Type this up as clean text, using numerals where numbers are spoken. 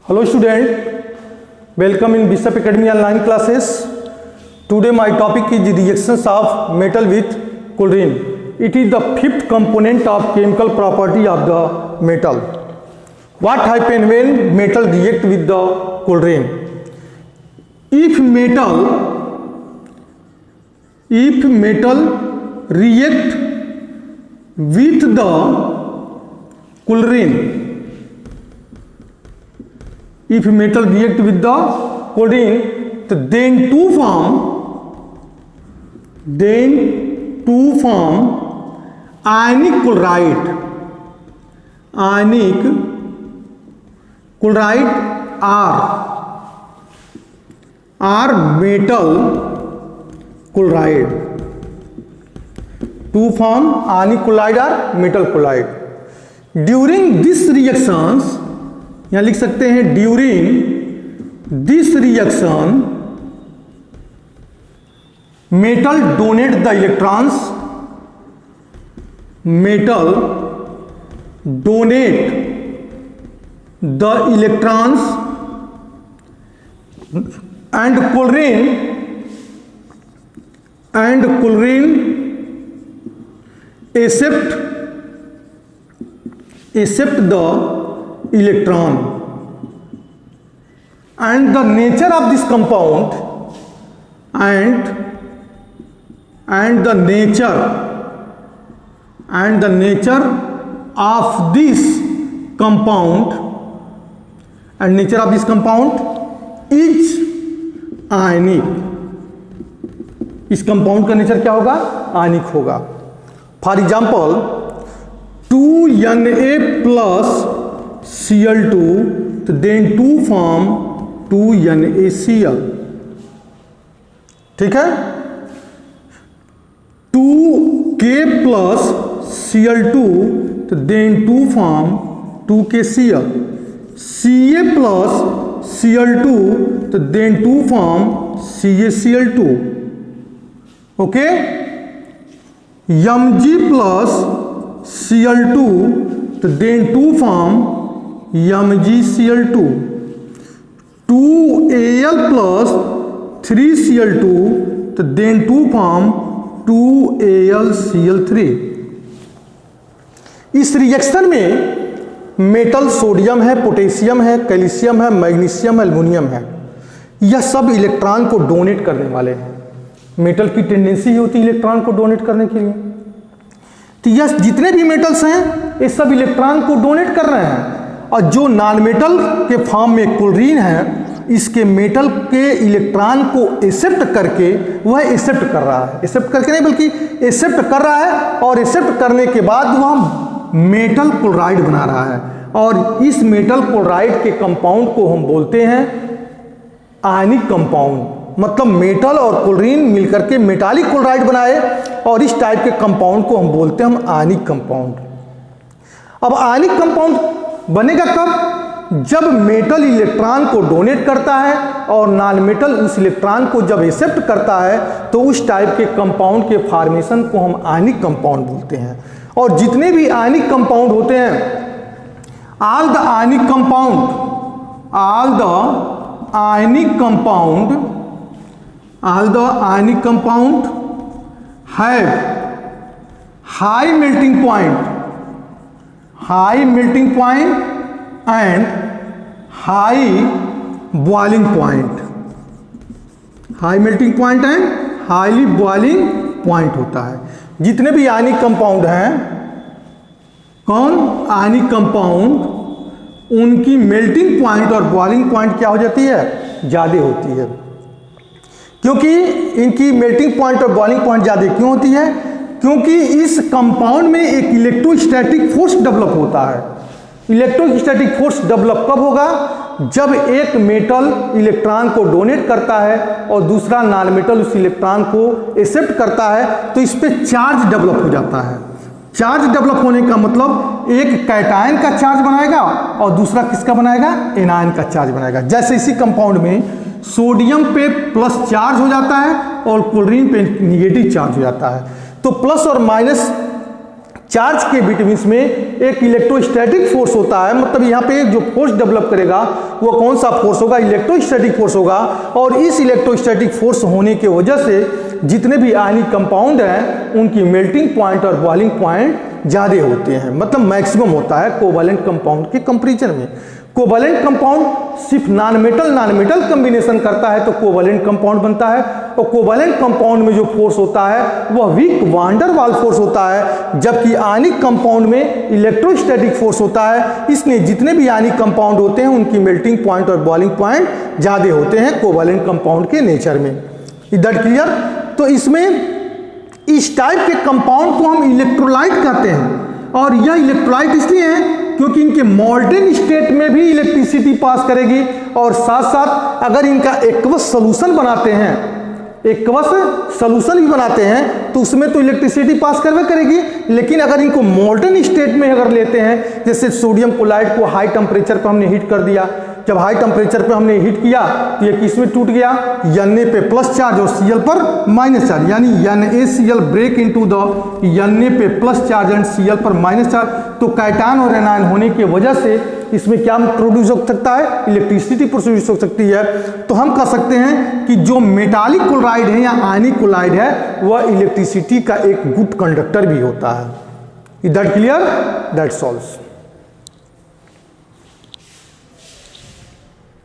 Hello student, welcome in Bishop Academy online classes. Today my topic is reactions of metal with chlorine. It is the fifth component of chemical property of the metal. What happens when metal react with the chlorine? If metal react with the chlorine, if metal react with the chlorine, then two form ionic chloride are metal chloride. Two form ionic chloride are metal chloride. During this reactions, यहाँ लिख सकते हैं during this reaction metal donate the electrons and chlorine accept the electron, and the nature of this compound and the nature of this compound is ionic. इस compound का nature क्या होगा? आयनिक होगा. For example 2Na plus Cl2, then 2 form 2NaCl. ठीक है. 2K plus Cl2, then 2 form 2KCl. Ca plus Cl2, then 2 form CaCl2. Okay. Mg plus Cl2, then 2 form MgCl2. 2Al plus 3Cl2, then 2 form 2AlCl3. इस reaction में metal sodium है, potassium है, calcium है, magnesium, aluminium है. यह सब electron को donate करने वाले हैं. मेटल की टेंडेंसी होती है इलेक्ट्रॉन को डोनेट करने के लिए. तो यह जितने भी मेटल्स हैं ये सब इलेक्ट्रॉन को डोनेट कर रहे हैं. और जो नॉन मेटल के फॉर्म में क्लोरीन है, इसके मेटल के इलेक्ट्रॉन को एक्सेप्ट करके वह एक्सेप्ट कर रहा है. एक्सेप्ट करके नहीं बल्कि एक्सेप्ट कर रहा है, और एक्सेप्ट करने के बाद वह मेटल क्लोराइड बना रहा है. और इस मेटल क्लोराइड के कंपाउंड को हम बोलते हैं आयनिक कंपाउंड. मतलब मेटल और क्लोरीन मिलकर के मेटालिक क्लोराइड बनाए, और इस टाइप के कंपाउंड को हम बोलते हैं हम आयनिक कंपाउंड. अब आयनिक कंपाउंड बनेगा कब? जब मेटल इलेक्ट्रॉन को डोनेट करता है और नॉन मेटल उस इलेक्ट्रॉन को जब एक्सेप्ट करता है, तो उस टाइप के कंपाउंड के फॉर्मेशन को हम आयनिक कंपाउंड बोलते हैं. और जितने भी आयनिक कंपाउंड होते हैं, all the ionic compound have high melting point and high boiling point. High melting point and highly boiling point होता है. जितने भी आयनिक कंपाउंड हैं, आयनिक कंपाउंड, उनकी मेल्टिंग पॉइंट और बॉइलिंग पॉइंट क्या हो जाती है? ज़्यादा होती है. क्योंकि इनकी मेल्टिंग पॉइंट और बॉइलिंग पॉइंट ज़्यादा क्यों होती है? क्योंकि इस कंपाउंड में एक इलेक्ट्रोस्टैटिक फोर्स डेवलप होता है. इलेक्ट्रोस्टैटिक फोर्स डेवलप कब होगा? जब एक मेटल इलेक्ट्रॉन को डोनेट करता है और दूसरा नॉन मेटल उस इलेक्ट्रॉन को एक्सेप्ट करता है, तो इस पर चार्ज डेवलप हो जाता है. चार्ज डेवलप होने का मतलब एक कैटायन का चार्ज बनाएगा और दूसरा किसका बनाएगा? एनायन का चार्ज बनाएगा. जैसे इसी कंपाउंड में सोडियम पे प्लस चार्ज हो जाता है और क्लोरीन पे निगेटिव चार्ज हो जाता है. तो प्लस और माइनस चार्ज के बिटवीन में एक इलेक्ट्रोस्टैटिक फोर्स होता है, मतलब यहाँ पे एक जो फोर्स डेवलप करेगा वो कौन सा फोर्स होगा, इलेक्ट्रोस्टैटिक फोर्स होगा। और इस इलेक्ट्रोस्टैटिक फोर्स होने की वजह से जितने भी आयनिक कंपाउंड हैं उनकी मेल्टिंग पॉइंट और बॉइलिंग पॉइंट ज़्यादा होते हैं, मतलब मैक्सिमम होता है कोवैलेंट कंपाउंड के कंपैरिजन में। कोवैलेंट कंपाउंड सिर्फ नॉन मेटल कॉम्बिनेशन करता है तो कोवैलेंट कंपाउंड बनता है, और कोवैलेंट कंपाउंड में जो फोर्स होता है वह वीक वांडर वाल फोर्स होता है, जबकि आयनिक कंपाउंड में इलेक्ट्रोस्टैटिक फोर्स होता है। इसलिए जितने भी आयनिक कंपाउंड होते हैं उनकी मेल्टिंग पॉइंट और बॉइलिंग पॉइंट ज़्यादा होते हैं कोवैलेंट कंपाउंड के नेचर में। Is that clear? तो इसमें इस टाइप के कंपाउंड को हम इलेक्ट्रोलाइट कहते हैं, और यह इलेक्ट्रोलाइट इसलिए है क्योंकि इनके मोल्टेन स्टेट में भी इलेक्ट्रिसिटी पास करेगी, और साथ साथ अगर इनका एक्वस सोल्यूशन बनाते हैं, एक्वस सोल्यूशन भी बनाते हैं तो उसमें तो इलेक्ट्रिसिटी पास करवे करेगी। लेकिन अगर इनको मोल्टेन स्टेट में अगर लेते हैं, जैसे सोडियम क्लोराइड को हाई टेम्परेचर पर हमने हीट कर दिया, जब हाई टेम्परेचर पे हमने हीट किया तो ये किस में टूट गया, Na पे प्लस चार्ज और Cl पर माइनस चार्ज, यानी NaCl break into the Na पे प्लस चार्ज एंड Cl पर माइनस चार्ज। तो कैटायन और एनायन होने की वजह से इसमें क्या प्रोड्यूस हो सकता है, इलेक्ट्रिसिटी प्रोड्यूस हो सकती है। तो हम कह सकते हैं कि जो मेटालिक क्लोराइड है या आयनिक क्लोराइड है वह इलेक्ट्रिसिटी का एक गुड कंडक्टर भी होता है। Is that clear? That solves.